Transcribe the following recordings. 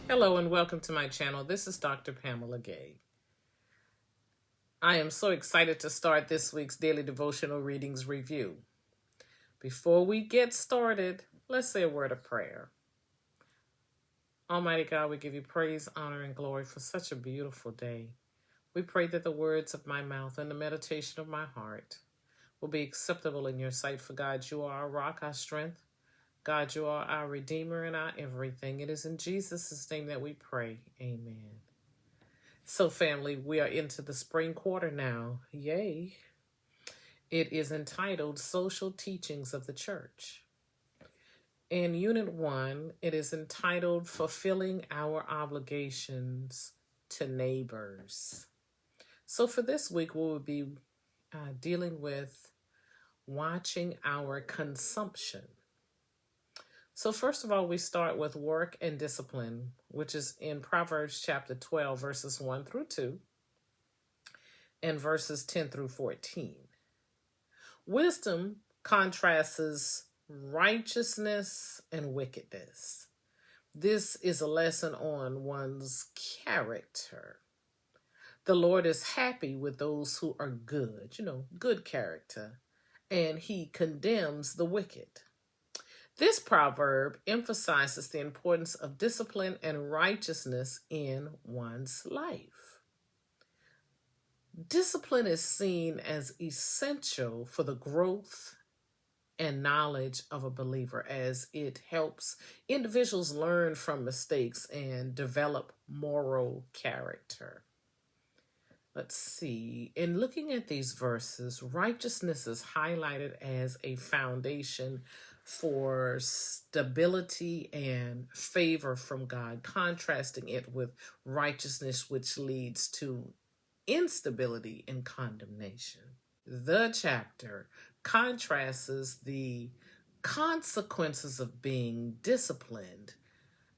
Hello and welcome to my channel. This is Dr. Pamela Gay. I am so excited to start this week's Daily Devotional Readings review. Before we get started, let's say a word of prayer. Almighty God, we give you praise, honor, and glory for such a beautiful day. We pray that the words of my mouth and the meditation of my heart will be acceptable in your sight. For God, you are our rock, our strength. God, you are our Redeemer and our everything. It is in Jesus' name that we pray. Amen. So, family, we are into the spring quarter now. Yay. It is entitled Social Teachings of the Church. In Unit 1, it is entitled Fulfilling Our Obligations to Neighbors. So, for this week, we will be dealing with watching our consumption. So first of all, we start with work and discipline, which is in Proverbs chapter 12, verses 1 through 2, and verses 10 through 14. Wisdom contrasts righteousness and wickedness. This is a lesson on one's character. The Lord is happy with those who are good, good character, and he condemns the wicked. This proverb emphasizes the importance of discipline and righteousness in one's life. Discipline is seen as essential for the growth and knowledge of a believer, as it helps individuals learn from mistakes and develop moral character. Let's see. In looking at these verses, righteousness is highlighted as a foundation for stability and favor from God, contrasting it with righteousness, which leads to instability and condemnation. The chapter contrasts the consequences of being disciplined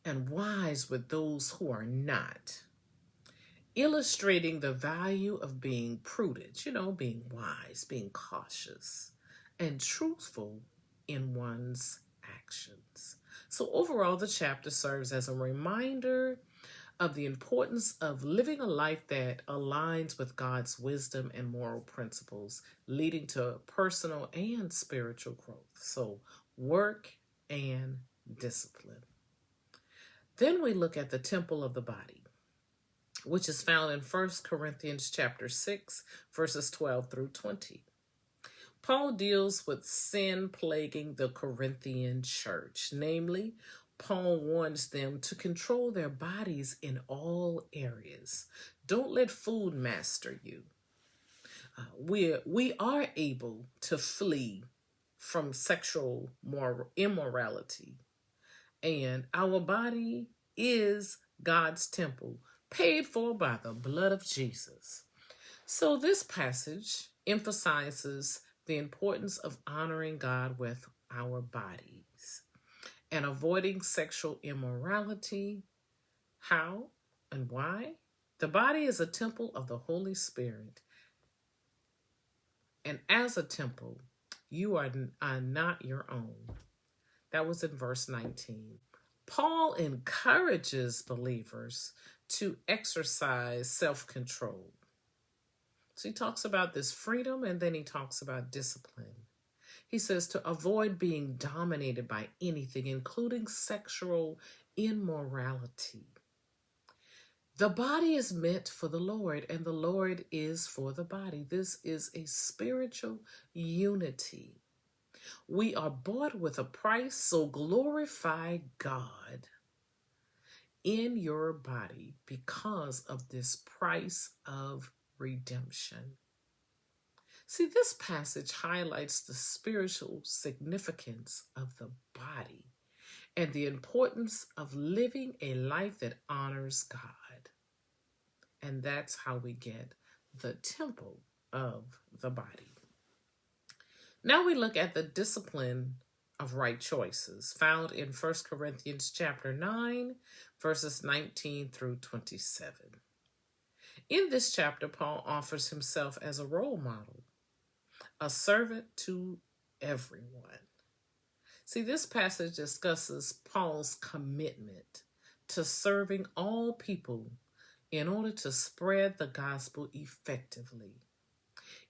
and wise with those who are not, illustrating the value of being prudent, being wise, being cautious, and truthful in one's actions. So overall, the chapter serves as a reminder of the importance of living a life that aligns with God's wisdom and moral principles, leading to personal and spiritual growth. So work and discipline. Then we look at the temple of the body, which is found in 1 Corinthians chapter 6, verses 12 through 20. Paul deals with sin plaguing the Corinthian church. Namely, Paul warns them to control their bodies in all areas. Don't let food master you. We are able to flee from sexual immorality. And our body is God's temple, paid for by the blood of Jesus. So this passage emphasizes the importance of honoring God with our bodies and avoiding sexual immorality. How and why? The body is a temple of the Holy Spirit. And as a temple, you are not your own. That was in verse 19. Paul encourages believers to exercise self-control. So he talks about this freedom, and then he talks about discipline. He says to avoid being dominated by anything, including sexual immorality. The body is meant for the Lord, and the Lord is for the body. This is a spiritual unity. We are bought with a price, so glorify God in your body because of this price of redemption. See, this passage highlights the spiritual significance of the body and the importance of living a life that honors God. And that's how we get the temple of the body. Now we look at the discipline of right choices found in 1 Corinthians chapter 9, verses 19 through 27. In this chapter, Paul offers himself as a role model, a servant to everyone. See, this passage discusses Paul's commitment to serving all people in order to spread the gospel effectively.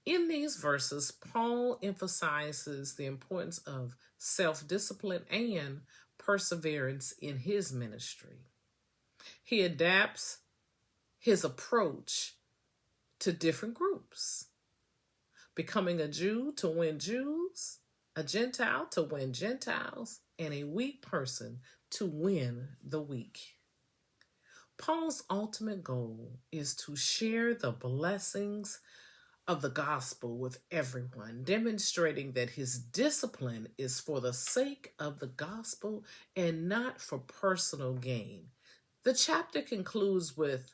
In these verses, Paul emphasizes the importance of self-discipline and perseverance in his ministry. He adapts his approach to different groups, becoming a Jew to win Jews, a Gentile to win Gentiles, and a weak person to win the weak. Paul's ultimate goal is to share the blessings of the gospel with everyone, demonstrating that his discipline is for the sake of the gospel and not for personal gain. The chapter concludes with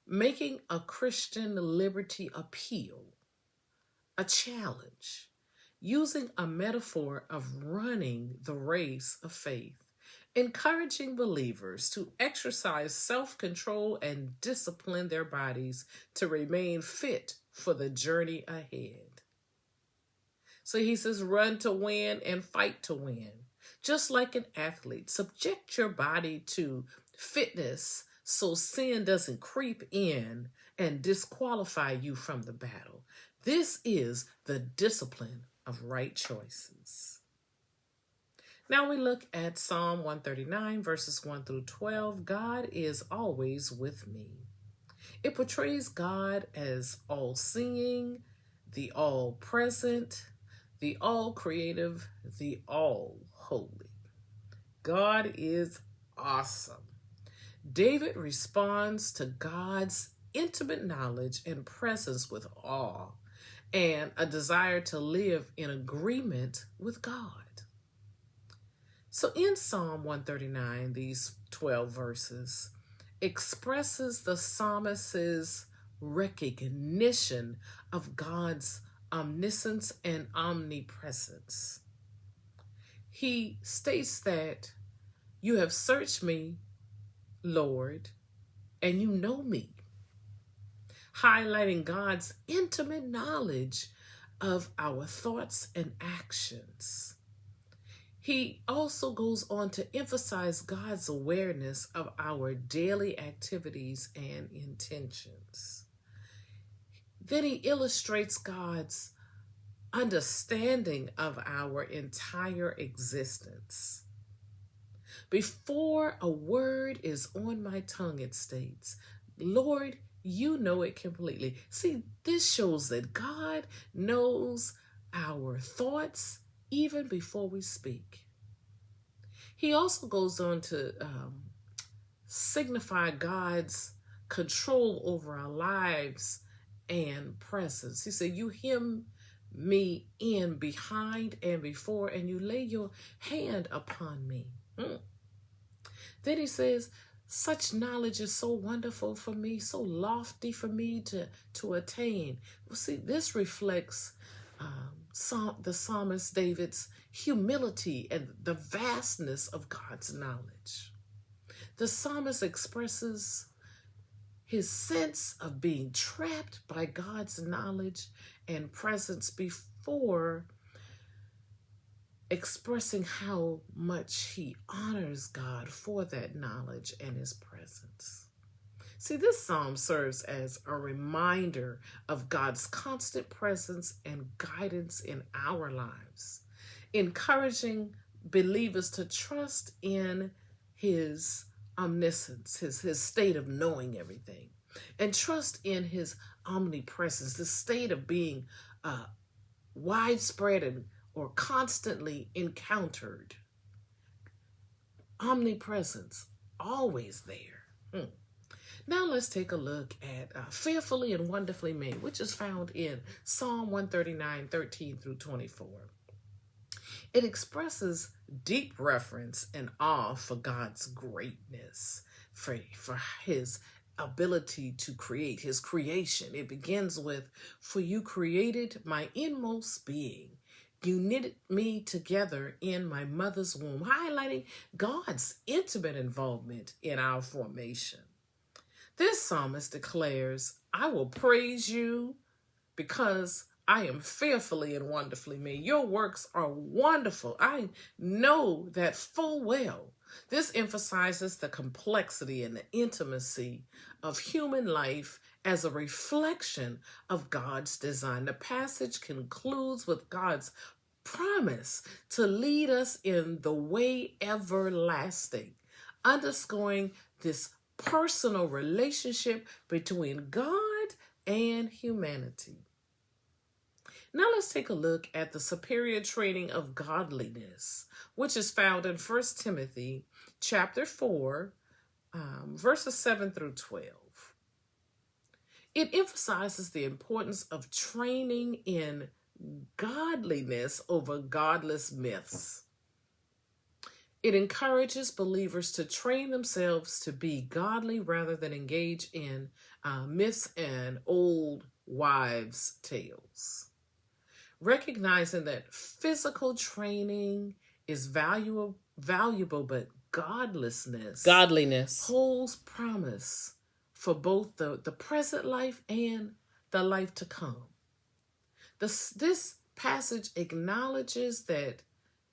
making a Christian liberty appeal, a challenge, using a metaphor of running the race of faith, encouraging believers to exercise self-control and discipline their bodies to remain fit for the journey ahead. So he says, run to win and fight to win. Just like an athlete, subject your body to fitness so sin doesn't creep in and disqualify you from the battle. This is the discipline of right choices. Now we look at Psalm 139, verses 1 through 12. God is always with me. It portrays God as all-seeing, the all-present, the all-creative, the all-holy. God is awesome. David responds to God's intimate knowledge and presence with awe and a desire to live in agreement with God. So in Psalm 139, these 12 verses expresses the psalmist's recognition of God's omniscience and omnipresence. He states that you have searched me, Lord, and you know me, highlighting God's intimate knowledge of our thoughts and actions. He also goes on to emphasize God's awareness of our daily activities and intentions. Then he illustrates God's understanding of our entire existence. Before a word is on my tongue, it states, Lord, you know it completely. See, this shows that God knows our thoughts even before we speak. He also goes on to signify God's control over our lives and presence. He said, you hem me in behind and before, and you lay your hand upon me. Then he says, such knowledge is so wonderful for me, so lofty for me to attain. Well, see, this reflects the psalmist David's humility and the vastness of God's knowledge. The psalmist expresses his sense of being trapped by God's knowledge and presence before expressing how much he honors God for that knowledge and his presence. See, this psalm serves as a reminder of God's constant presence and guidance in our lives, encouraging believers to trust in his omniscience, his state of knowing everything, and trust in his omnipresence, the state of being widespread and or constantly encountered. Omnipresence, always there. Now let's take a look at Fearfully and Wonderfully Made, which is found in Psalm 139, 13 through 24. It expresses deep reverence and awe for God's greatness, for his ability to create, his creation. It begins with, for you created my inmost being. You knitted me together in my mother's womb, highlighting God's intimate involvement in our formation. This psalmist declares, I will praise you because I am fearfully and wonderfully made. Your works are wonderful. I know that full well. This emphasizes the complexity and the intimacy of human life as a reflection of God's design. The passage concludes with God's promise to lead us in the way everlasting, underscoring this personal relationship between God and humanity. Now let's take a look at the superior training of godliness, which is found in 1 Timothy chapter 4, verses 7 through 12. It emphasizes the importance of training in godliness over godless myths. It encourages believers to train themselves to be godly rather than engage in myths and old wives' tales. Recognizing that physical training is valuable, but godliness holds promise for both the present life and the life to come. This passage acknowledges that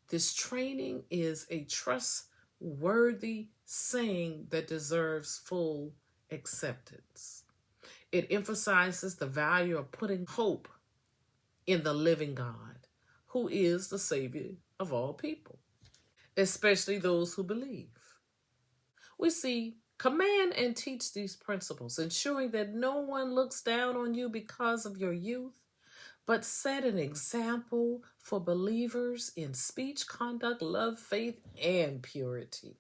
this training is a trustworthy saying that deserves full acceptance. It emphasizes the value of putting hope in the living God, who is the Savior of all people, especially those who believe. We see, command and teach these principles, ensuring that no one looks down on you because of your youth, but set an example for believers in speech, conduct, love, faith, and purity.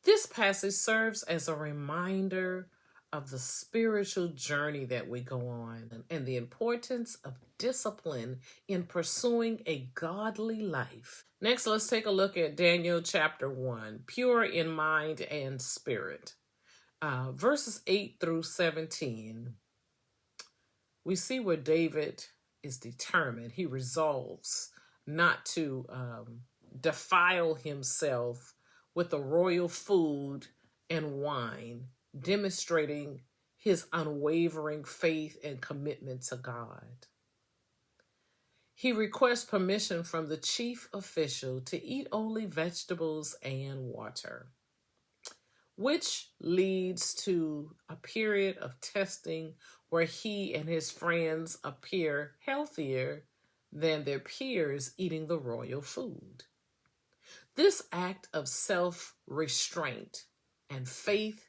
This passage serves as a reminder of the spiritual journey that we go on and the importance of discipline in pursuing a godly life. Next, let's take a look at Daniel chapter 1, pure in mind and spirit. Verses 8 through 17, we see where David is determined. He resolves not to defile himself with the royal food and wine, demonstrating his unwavering faith and commitment to God. He requests permission from the chief official to eat only vegetables and water, which leads to a period of testing where he and his friends appear healthier than their peers eating the royal food. This act of self-restraint and faith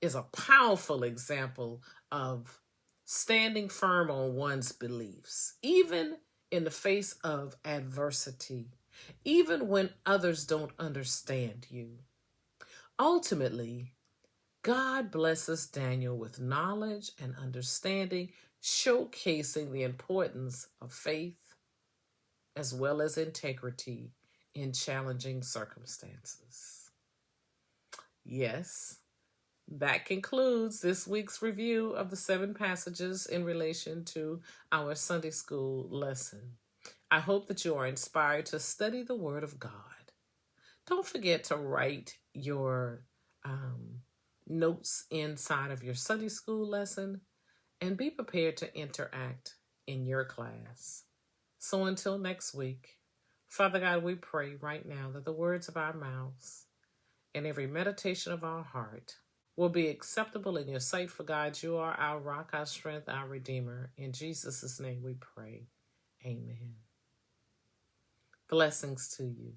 is a powerful example of standing firm on one's beliefs, even in the face of adversity, even when others don't understand you. Ultimately, God blesses Daniel with knowledge and understanding, showcasing the importance of faith as well as integrity in challenging circumstances. Yes, that concludes this week's review of the 7 passages in relation to our Sunday school lesson. I hope that you are inspired to study the Word of God. Don't forget to write your notes inside of your Sunday school lesson and be prepared to interact in your class. So until next week, Father God, we pray right now that the words of our mouths and every meditation of our heart will be acceptable in your sight. For God, you are our rock, our strength, our Redeemer. In Jesus' name we pray. Amen. Blessings to you.